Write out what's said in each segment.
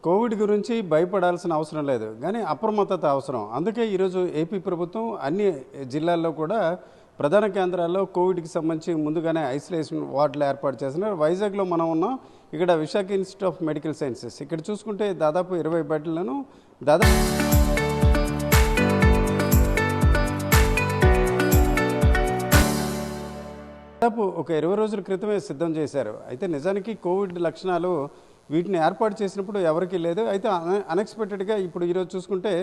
Covid గురించి భయపడాల్సిన అవసరం లేదు, కానీ అప్రమత్తత అవసరం. అందుకే ఈరోజు ఏపీ ప్రభుత్వం అన్ని జిల్లాల్లో కూడా ప్రధాన కేంద్రాల్లో కోవిడ్కి సంబంధించి ముందుగానే ఐసోలేషన్ వార్డులు ఏర్పాటు చేస్తున్నారు. వైజాగ్లో మనం ఉన్నాం. ఇక్కడ Visakha institute of medical sciences ఇక్కడ చూసుకుంటే దాదాపు 20 బెడ్లను దాదాపు ఒక 20 రోజుల క్రితమే సిద్ధం చేశారు. అయితే నిజానికి కోవిడ్ లక్షణాలు వీటిని ఏర్పాటు చేసినప్పుడు ఎవరికీ లేదు. అయితే అన్ఎక్స్పెక్టెడ్గా ఇప్పుడు ఈరోజు చూసుకుంటే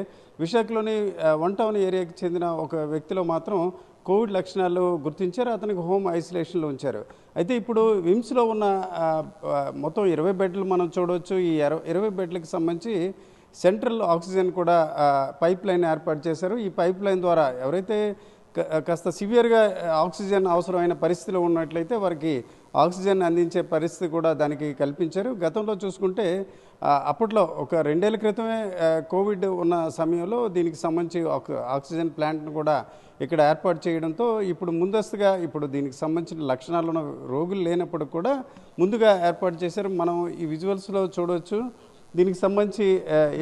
విశాఖలోని వన్ టౌన్ ఏరియాకి చెందిన ఒక వ్యక్తిలో మాత్రం కోవిడ్ లక్షణాలు గుర్తించారు. అతనికి హోమ్ ఐసోలేషన్లో ఉంచారు. అయితే ఇప్పుడు విమ్స్లో ఉన్న మొత్తం 20 బెడ్లు మనం చూడవచ్చు. ఈ 20 బెడ్లకు సంబంధించి సెంట్రల్ ఆక్సిజన్ కూడా పైప్ లైన్ ఏర్పాటు చేశారు. ఈ పైప్ లైన్ ద్వారా ఎవరైతే కాస్త సివియర్గా ఆక్సిజన్ అవసరమైన పరిస్థితిలో ఉన్నట్లయితే వారికి ఆక్సిజన్ అందించే పరిస్థితి కూడా దానికి కల్పించారు. గతంలో చూసుకుంటే అప్పట్లో ఒక 2 ఏళ్ల క్రితమే కోవిడ్ ఉన్న సమయంలో దీనికి సంబంధించి ఆక్సిజన్ ప్లాంట్ను కూడా ఇక్కడ ఏర్పాటు చేయడంతో ఇప్పుడు ముందస్తుగా ఇప్పుడు దీనికి సంబంధించిన లక్షణాలు ఉన్న రోగులు లేనప్పుడు కూడా ముందుగా ఏర్పాటు చేశారు. మనం ఈ విజువల్స్లో చూడవచ్చు. దీనికి సంబంధించి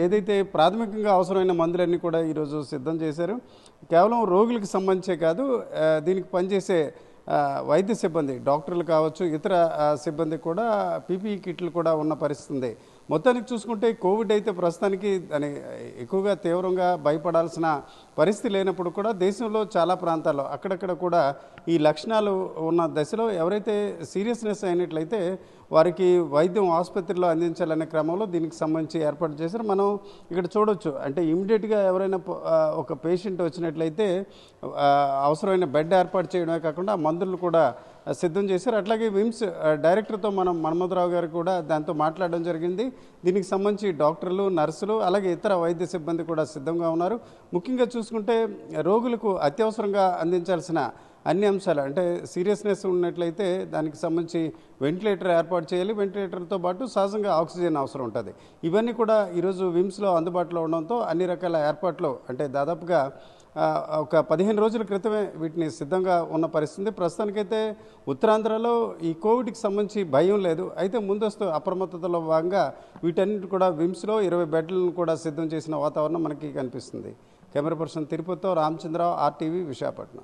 ఏదైతే ప్రాథమికంగా అవసరమైన మందులన్నీ కూడా ఈరోజు సిద్ధం చేశారు. కేవలం రోగులకు సంబంధించే కాదు, దీనికి పనిచేసే వైద్య సిబ్బంది, డాక్టర్లు కావచ్చు, ఇతర సిబ్బంది కూడా పీపీఈ కిట్లు కూడా ఉన్న పరిస్థితి ఉంది. మొత్తానికి చూసుకుంటే కోవిడ్ అయితే ప్రస్తుతానికి దాని ఎక్కువగా తీవ్రంగా భయపడాల్సిన పరిస్థితి లేనప్పుడు కూడా దేశంలో చాలా ప్రాంతాల్లో అక్కడక్కడ కూడా ఈ లక్షణాలు ఉన్న దశలో ఎవరైతే సీరియస్నెస్ అయినట్లయితే వారికి వైద్యం ఆసుపత్రిలో అందించాలనే క్రమంలో దీనికి సంబంధించి ఏర్పాటు చేశారు. మనం ఇక్కడ చూడొచ్చు. అంటే ఇమీడియట్గా ఎవరైనా ఒక పేషెంట్ వచ్చినట్లయితే అవసరమైన బెడ్ ఏర్పాటు చేయడమే కాకుండా మందులు కూడా సిద్ధం చేశారు. అట్లాగే విమ్స్ డైరెక్టర్తో మనం మన్మథరావు గారు కూడా దాంతో మాట్లాడడం జరిగింది. దీనికి సంబంధించి డాక్టర్లు, నర్సులు, అలాగే ఇతర వైద్య సిబ్బంది కూడా సిద్ధంగా ఉన్నారు. ముఖ్యంగా చూసుకుంటే రోగులకు అత్యవసరంగా అందించాల్సిన అన్ని అంశాలు, అంటే సీరియస్నెస్ ఉన్నట్లయితే దానికి సంబంధించి వెంటిలేటర్ ఏర్పాటు చేయాలి. వెంటిలేటర్తో పాటు సహజంగా ఆక్సిజన్ అవసరం ఉంటుంది. ఇవన్నీ కూడా ఈరోజు విమ్స్లో అందుబాటులో ఉండడంతో అన్ని రకాల ఏర్పాట్లు, అంటే దాదాపుగా ఒక 15 రోజుల క్రితమే వీటిని సిద్ధంగా ఉన్న పరిస్థితి. ప్రస్తుతానికైతే ఉత్తరాంధ్రలో ఈ కోవిడ్కి సంబంధించి భయం లేదు. అయితే ముందస్తు అప్రమత్తతలో భాగంగా వీటన్నిటి కూడా విమ్స్లో 20 బెడ్లను కూడా సిద్ధం చేసిన వాతావరణం మనకి కనిపిస్తుంది. కెమెరా పర్సన్ తిరుపతితో రామచంద్రరావు, RTV, విశాఖపట్నం.